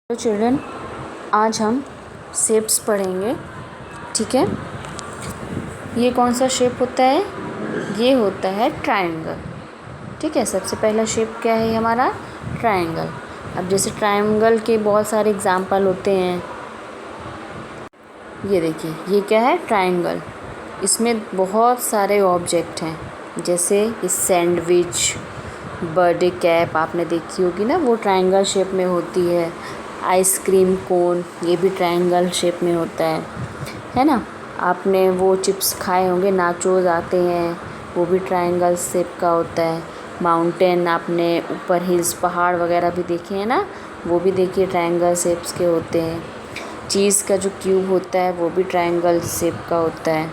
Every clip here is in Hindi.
तो चिल्ड्रन, आज हम शेप्स पढ़ेंगे। ठीक है, ये कौन सा शेप होता है? ये होता है ट्रायंगल। ठीक है, सबसे पहला शेप क्या है हमारा? ट्रायंगल। अब जैसे ट्रायंगल के बहुत सारे एग्जाम्पल होते हैं। ये देखिए, ये क्या है? ट्रायंगल। इसमें बहुत सारे ऑब्जेक्ट हैं, जैसे ये सैंडविच, बर्थडे कैप आपने देखी होगी ना, वो ट्रायंगल शेप में होती है। आइसक्रीम कोन, ये भी ट्रायंगल शेप में होता है ना। आपने वो चिप्स खाए होंगे, नाचोस आते हैं, वो भी ट्रायंगल शेप का होता है। माउंटेन, आपने ऊपर हिल्स, पहाड़ वगैरह भी देखे हैं ना, वो भी देखिए ट्रायंगल शेप्स के होते हैं। चीज़ का जो क्यूब होता है वो भी ट्रायंगल शेप का होता है।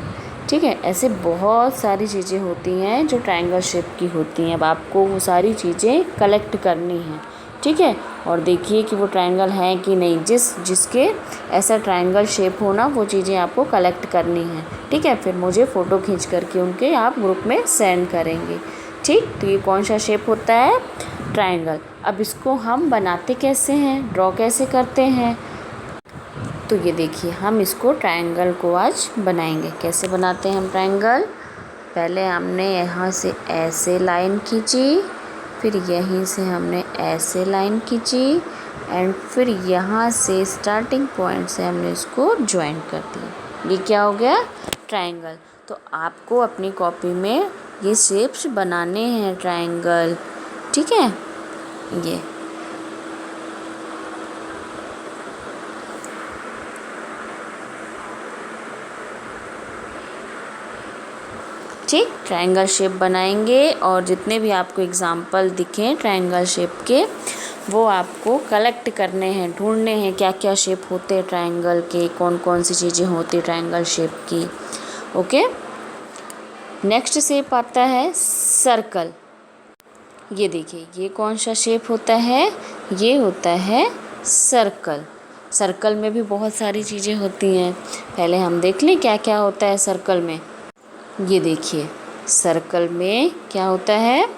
ठीक है, ऐसे बहुत सारी चीज़ें होती हैं जो ट्रायंगल शेप की होती हैं। अब आपको वो सारी चीज़ें कलेक्ट करनी हैं। ठीक है, और देखिए कि वो ट्रायंगल हैं कि नहीं। जिसके ऐसा ट्रायंगल शेप हो ना, वो चीज़ें आपको कलेक्ट करनी हैं। ठीक है, फिर मुझे फ़ोटो खींच करके उनके आप ग्रुप में सेंड करेंगे। ठीक, तो ये कौन सा शेप होता है? ट्रायंगल। अब इसको हम बनाते कैसे हैं, ड्रॉ कैसे करते हैं? तो ये देखिए, हम इसको ट्रायंगल को आज बनाएंगे। कैसे बनाते हैं हम ट्रायंगल? पहले हमने यहाँ से ऐसे लाइन खींची, फिर यहीं से हमने ऐसे लाइन खींची, एंड फिर यहाँ से स्टार्टिंग पॉइंट से हमने इसको ज्वाइन कर दिया। ये क्या हो गया? ट्रायंगल। तो आपको अपनी कॉपी में ये शेप्स बनाने हैं ट्रायंगल। ठीक है, ये ठीक ट्रायंगल शेप बनाएंगे, और जितने भी आपको एग्जाम्पल दिखें ट्रायंगल शेप के, वो आपको कलेक्ट करने हैं, ढूंढने हैं क्या क्या शेप होते हैं ट्रायंगल के, कौन कौन सी चीज़ें होती ट्रायंगल शेप की। ओके, नेक्स्ट शेप आता है सर्कल। ये देखिए, ये कौन सा शेप होता है? ये होता है सर्कल। सर्कल में भी बहुत सारी चीज़ें होती हैं। पहले हम देख लें क्या क्या होता है सर्कल में। ये देखिए, सर्कल में क्या होता है?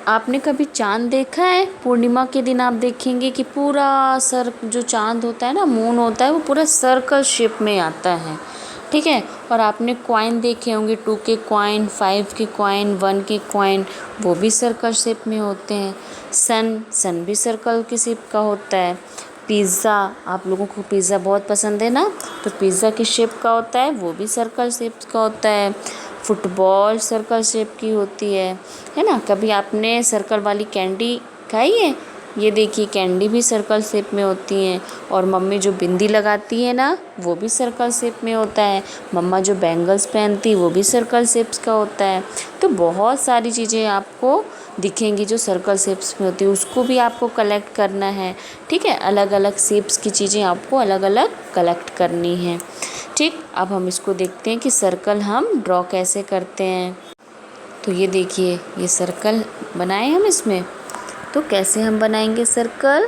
आपने कभी चांद देखा है? पूर्णिमा के दिन आप देखेंगे कि पूरा जो चांद होता है ना, मून होता है, वो पूरा सर्कल शेप में आता है। ठीक है, और आपने कॉइन देखे होंगे, 2 के कॉइन, 5 के कॉइन, 1 के कॉइन, वो भी सर्कल शेप में होते हैं। सन भी सर्कल के शेप का होता है। पिज़्ज़ा, आप लोगों को पिज़्ज़ा बहुत पसंद है ना, तो पिज़्ज़ा किस शेप का होता है? वो भी सर्कल शेप का होता है। फुटबॉल सर्कल शेप की होती है ना। कभी आपने सर्कल वाली कैंडी खाई है? ये देखिए, कैंडी भी सर्कल शेप में होती हैं। और मम्मी जो बिंदी लगाती है ना, वो भी सर्कल शेप में होता है। मम्मा जो बैंगल्स पहनती, वो भी सर्कल शेप्स का होता है। तो बहुत सारी चीज़ें आपको दिखेंगी जो सर्कल शेप्स में होती है, उसको भी आपको कलेक्ट करना है। ठीक है, अलग अलग शेप्स की चीज़ें आपको अलग अलग कलेक्ट करनी है। ठीक, अब हम इसको देखते हैं कि सर्कल हम ड्रॉ कैसे करते हैं। तो ये देखिए, ये सर्कल बनाए हम इसमें। तो कैसे हम बनाएंगे सर्कल?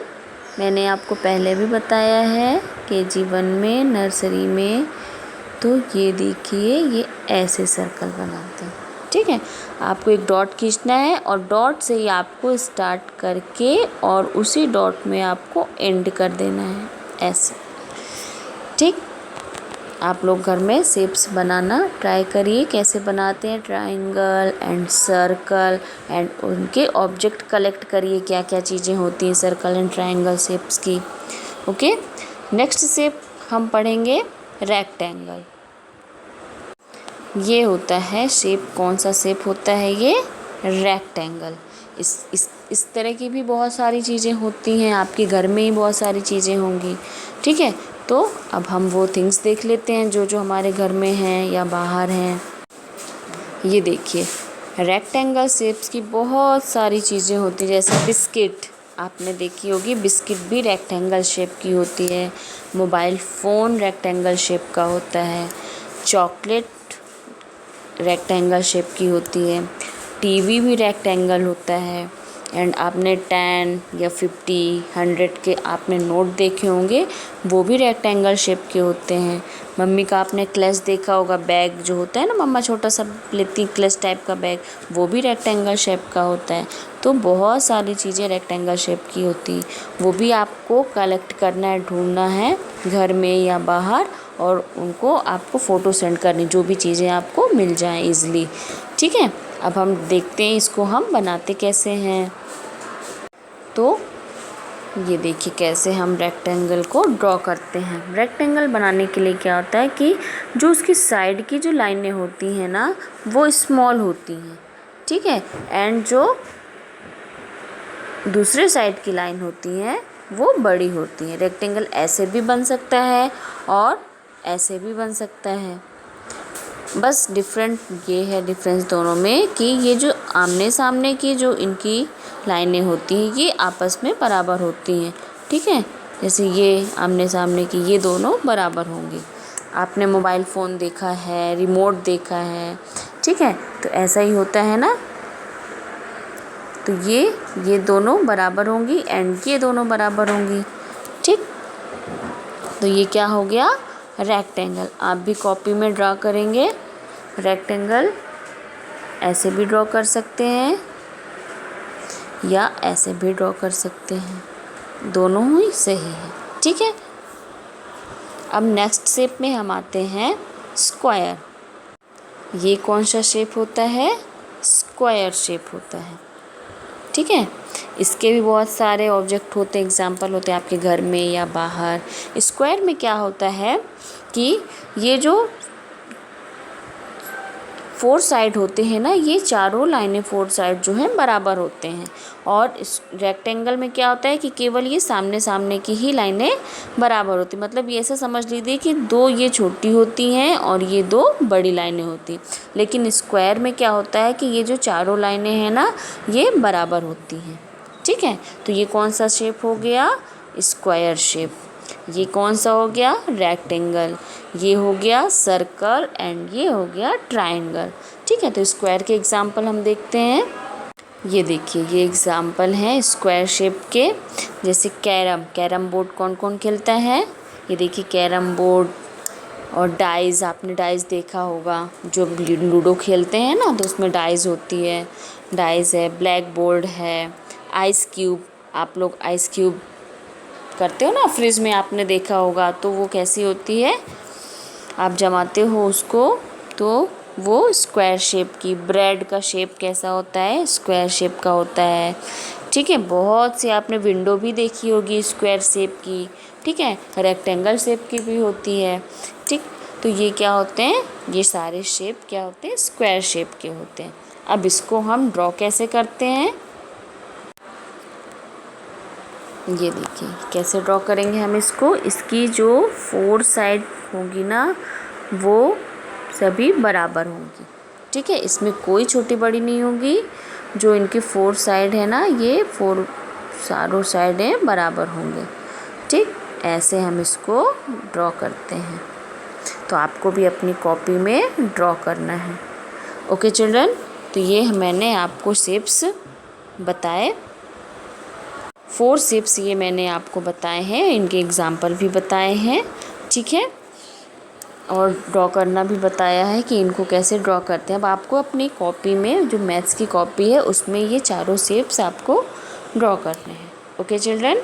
मैंने आपको पहले भी बताया है कि जीवन में, नर्सरी में। तो ये देखिए, ये ऐसे सर्कल बनाते हैं। ठीक है, आपको एक डॉट खींचना है, और डॉट से ही आपको स्टार्ट करके और उसी डॉट में आपको एंड कर देना है, ऐसे। ठीक, आप लोग घर में शेप्स बनाना ट्राई करिए, कैसे बनाते हैं ट्रायंगल एंड सर्कल, एंड उनके ऑब्जेक्ट कलेक्ट करिए, क्या क्या चीज़ें होती हैं सर्कल एंड ट्रायंगल शेप्स की। ओके, नेक्स्ट शेप हम पढ़ेंगे रेक्टेंगल। ये होता है शेप, कौन सा शेप होता है ये? रेक्टेंगल। इस तरह की भी बहुत सारी चीज़ें होती हैं, आपके घर में ही बहुत सारी चीज़ें होंगी। ठीक है, तो अब हम वो थिंग्स देख लेते हैं जो जो हमारे घर में हैं या बाहर हैं। ये देखिए, रेक्टेंगल शेप्स की बहुत सारी चीज़ें होती हैं, जैसे बिस्किट आपने देखी होगी, बिस्किट भी रेक्टेंगल शेप की होती है। मोबाइल फ़ोन रेक्टेंगल शेप का होता है। चॉकलेट रेक्टेंगल शेप की होती है। टीवी भी रेक्टेंगल होता है। एंड आपने 10 या 50, 100 के आपने नोट देखे होंगे, वो भी रेक्टेंगल शेप के होते हैं। मम्मी का आपने क्लच देखा होगा, बैग जो होता है ना, मम्मा छोटा सा लेती क्लच टाइप का बैग, वो भी रेक्टेंगल शेप का होता है। तो बहुत सारी चीज़ें रेक्टेंगल शेप की होती, वो भी आपको कलेक्ट करना है, ढूंढना है घर में या बाहर, और उनको आपको फ़ोटो सेंड करनी, जो भी चीज़ें आपको मिल जाएं इजली। ठीक है, अब हम देखते हैं इसको हम बनाते कैसे हैं। तो ये देखिए कैसे हम रेक्टेंगल को ड्रॉ करते हैं। रेक्टेंगल बनाने के लिए क्या होता है कि जो उसकी साइड की जो लाइनें होती हैं ना, वो स्मॉल होती हैं, ठीक है, एंड जो दूसरे साइड की लाइन होती हैं वो बड़ी होती हैं। रेक्टेंगल ऐसे भी बन सकता है और ऐसे भी बन सकता है, बस डिफरेंट ये है डिफरेंस दोनों में कि ये जो आमने सामने की जो इनकी लाइनें होती हैं ये आपस में बराबर होती हैं। ठीक है, जैसे ये आमने सामने की ये दोनों बराबर होंगी। आपने मोबाइल फ़ोन देखा है, रिमोट देखा है, ठीक है, तो ऐसा ही होता है ना। तो ये दोनों बराबर होंगी एंड ये दोनों बराबर होंगी। ठीक, तो ये क्या हो गया, रेक्टेंगल। आप भी कॉपी में ड्रा करेंगे रेक्टेंगल, ऐसे भी ड्रॉ कर सकते हैं या ऐसे भी ड्रॉ कर सकते हैं, दोनों ही सही है। ठीक है, अब नेक्स्ट शेप में हम आते हैं स्क्वायर। ये कौन सा शेप होता है, स्क्वायर शेप होता है। ठीक है, इसके भी बहुत सारे ऑब्जेक्ट होते हैं, एग्जाम्पल होते हैं आपके घर में या बाहर। स्क्वायर में क्या होता है कि ये जो 4 साइड होते हैं ना, ये चारों लाइनें 4 साइड जो हैं बराबर होते हैं, और इस रेक्टेंगल में क्या होता है कि केवल ये सामने सामने की ही लाइनें बराबर होती, मतलब ये ऐसा समझ लीजिए कि 2 ये छोटी होती हैं और ये 2 बड़ी लाइनें होती। लेकिन स्क्वायर में क्या होता है कि ये जो चारों लाइनें हैं ना, ये बराबर होती हैं। ठीक है, तो ये कौन सा शेप हो गया, स्क्वायर शेप। ये कौन सा हो गया, रेक्टेंगल। ये हो गया सर्कल एंड ये हो गया ट्रायंगल। ठीक है, तो स्क्वायर के एग्जाम्पल हम देखते हैं। ये देखिए, ये एग्जाम्पल हैं स्क्वायर शेप के, जैसे कैरम बोर्ड कौन कौन खेलता है, ये देखिए कैरम बोर्ड। और डाइज़, आपने डाइज़ देखा होगा, जो लूडो खेलते हैं ना तो उसमें डाइज़ होती है, डाइज़ है। ब्लैक बोर्ड है, आइस क्यूब, आप लोग आइस क्यूब करते हो ना फ्रिज में, आपने देखा होगा, तो वो कैसी होती है, आप जमाते हो उसको तो वो स्क्वायर शेप की। ब्रेड का शेप कैसा होता है, स्क्वायर शेप का होता है। ठीक है, बहुत सी आपने विंडो भी देखी होगी स्क्वायर शेप की। ठीक है, रेक्टेंगल शेप की भी होती है। ठीक, तो ये क्या होते हैं, ये सारे शेप क्या होते हैं, स्क्वायर शेप के होते हैं। अब इसको हम ड्रॉ कैसे करते हैं, ये देखिए कैसे ड्रॉ करेंगे हम इसको। इसकी जो 4 साइड होगी ना, वो सभी बराबर होंगी। ठीक है, इसमें कोई छोटी बड़ी नहीं होगी। जो इनकी 4 साइड है ना, ये 4 चारों साइडें बराबर होंगे। ठीक, ऐसे हम इसको ड्रॉ करते हैं। तो आपको भी अपनी कॉपी में ड्रॉ करना है। ओके चिल्ड्रन, तो ये मैंने आपको शेप्स बताए, 4 शेप्स ये मैंने आपको बताए हैं, इनके एग्जाम्पल भी बताए हैं। ठीक है, और ड्रॉ करना भी बताया है कि इनको कैसे ड्रॉ करते हैं। अब आपको अपनी कॉपी में, जो मैथ्स की कॉपी है, उसमें ये चारों शेप्स आपको ड्रॉ करने हैं। Okay children.